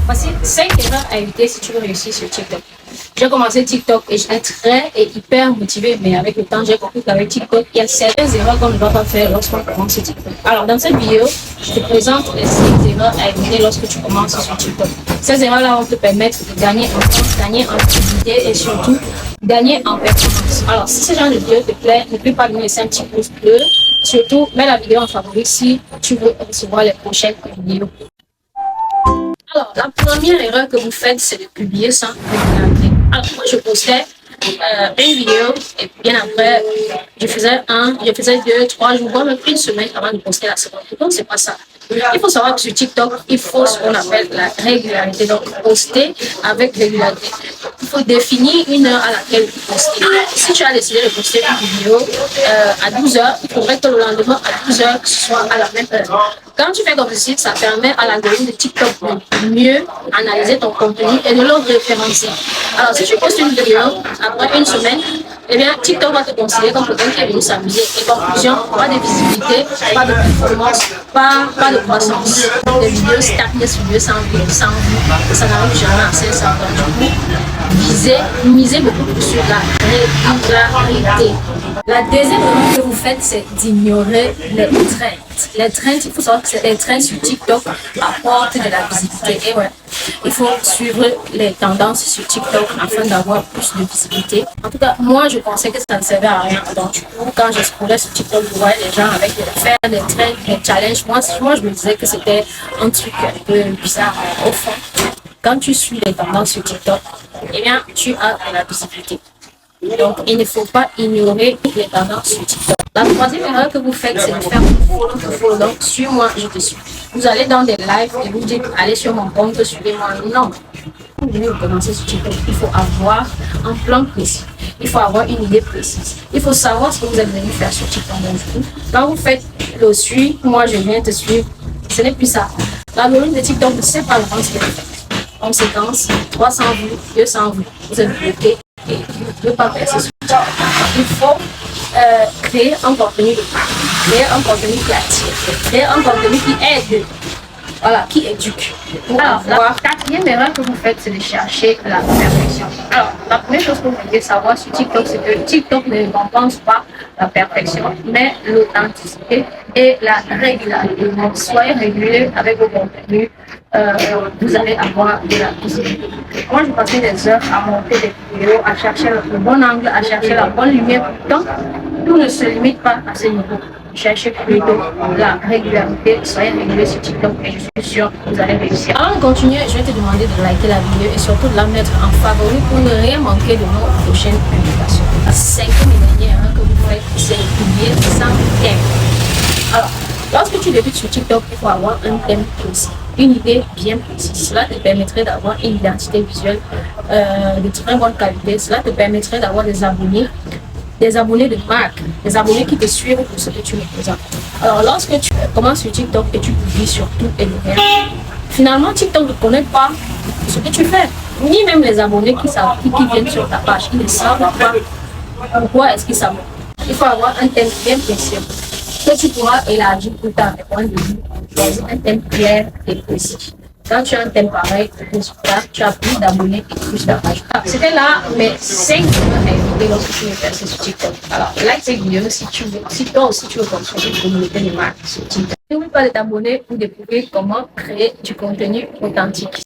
Voici 5 erreurs à éviter si tu veux réussir sur TikTok. J'ai commencé TikTok et j'étais très et hyper motivée, mais avec le temps, j'ai compris qu'avec TikTok, il y a certaines erreurs qu'on ne doit pas faire lorsqu'on commence sur TikTok. Alors, dans cette vidéo, je te présente les 5 erreurs à éviter lorsque tu commences sur TikTok. Ces erreurs-là vont te permettre de gagner en temps, gagner en visibilité et surtout gagner en performance. Alors, si ce genre de vidéo te plaît, n'oublie pas de me laisser un petit pouce bleu. Surtout, mets la vidéo en favori si tu veux recevoir les prochaines vidéos. Alors, la première erreur que vous faites, c'est de publier sans régularité. Alors, moi, je postais une vidéo et bien après, je faisais 2, 3 jours, voire même une semaine avant de poster la seconde. Donc, c'est pas ça. Il faut savoir que sur TikTok, il faut ce qu'on appelle la régularité. Donc, poster avec régularité. Il faut définir une heure à laquelle vous postez. Si tu as décidé de poster une vidéo à 12 heures, il faudrait que le lendemain à 12 heures, ce soit à la même heure. Quand tu fais comme ceci, ça permet à l'algorithme de TikTok de mieux analyser ton contenu et de le référencer. Alors, si tu postes une vidéo après une semaine, eh bien, TikTok va te considérer comme quelqu'un qui est venu s'amuser. Et conclusion, pas de visibilité, pas de performance, pas de croissance. Des vidéos stagnent sur 200 vues, 100 vues, ça n'arrive jamais à 500. Donc, du coup, misez beaucoup plus sur la régularité. La deuxième erreur que vous faites, c'est d'ignorer les trends. Les trends, il faut savoir que les trends sur TikTok apportent de la visibilité. Et ouais, il faut suivre les tendances sur TikTok afin d'avoir plus de visibilité. En tout cas, moi, je pensais que ça ne servait à rien. Donc, du coup, quand je scrollais sur TikTok, je voyais les gens avec faire des trends, des challenges. Moi, je me disais que c'était un truc un peu bizarre au fond. Quand tu suis les tendances sur TikTok, eh bien, tu as de la visibilité. Donc, il ne faut pas ignorer les tendances sur TikTok. La troisième erreur que vous faites, c'est de faire follow. Donc, suis-moi, je te suis. Vous allez dans des lives et vous dites, allez sur mon compte, suivez-moi. Non. Vous venez de commencer sur TikTok, il faut avoir un plan précis. Il faut avoir une idée précise. Il faut savoir ce que vous êtes venu faire sur TikTok. Donc, du coup, quand vous faites le suis, moi je viens te suivre, ce n'est plus ça. L'algorithme de TikTok ne sait pas vraiment ce qu'il fait. Conséquence, 300 vues, 200 vues, vous êtes bloqué et vous ne pouvez pas percer sur TikTok. Il faut créer un contenu de créer un contenu qui attire, créer un contenu qui aide, voilà, qui éduque. Alors, la quatrième erreur que vous faites, c'est de chercher la perfection. Alors, la première chose que vous devez savoir sur TikTok, c'est que TikTok ne récompense pas la perfection, mais l'authenticité et la régularité. Donc, soyez réguliers avec vos contenus. Vous allez avoir de la visibilité. Moi, je passais des heures à monter des vidéos, à chercher le bon angle, à chercher la bonne lumière. Pourtant, tout ne se limite pas à ce niveau. Cherchez plutôt la régularité. Soyez réguliers sur TikTok et je suis sûre que vous allez réussir. Avant de continuer, je vais te demander de liker la vidéo et surtout de la mettre en favori pour ne rien manquer de nos prochaines publications. La cinquième et dernière erreur que vous faites, c'est de publier sans thème. Alors, lorsque tu débutes sur TikTok, il faut avoir un thème précis, une idée bien précise. Cela te permettrait d'avoir une identité visuelle de très bonne qualité. Cela te permettrait d'avoir des abonnés de marque, des abonnés qui te suivent pour ce que tu représentes. Alors, lorsque tu commences sur TikTok et tu publies sur tout et rien, finalement, TikTok ne connaît pas ce que tu fais, ni même les abonnés qui viennent sur ta page. Ils ne savent pas pourquoi est-ce qu'ils savent. Il faut avoir un thème bien précis que tu pourras élargir plus tard. Point de vue, choisis un thème clair et précis. Quand tu as un thème pareil, tu as plus d'abonnés et plus d'argent. C'était là mes 5 vidéos à éviter lorsque tu veux percer sur TikTok. Alors, like cette vidéo si toi aussi tu veux construire une communauté de marques sur TikTok. N'oublie pas de t'abonner pour découvrir comment créer du contenu authentique.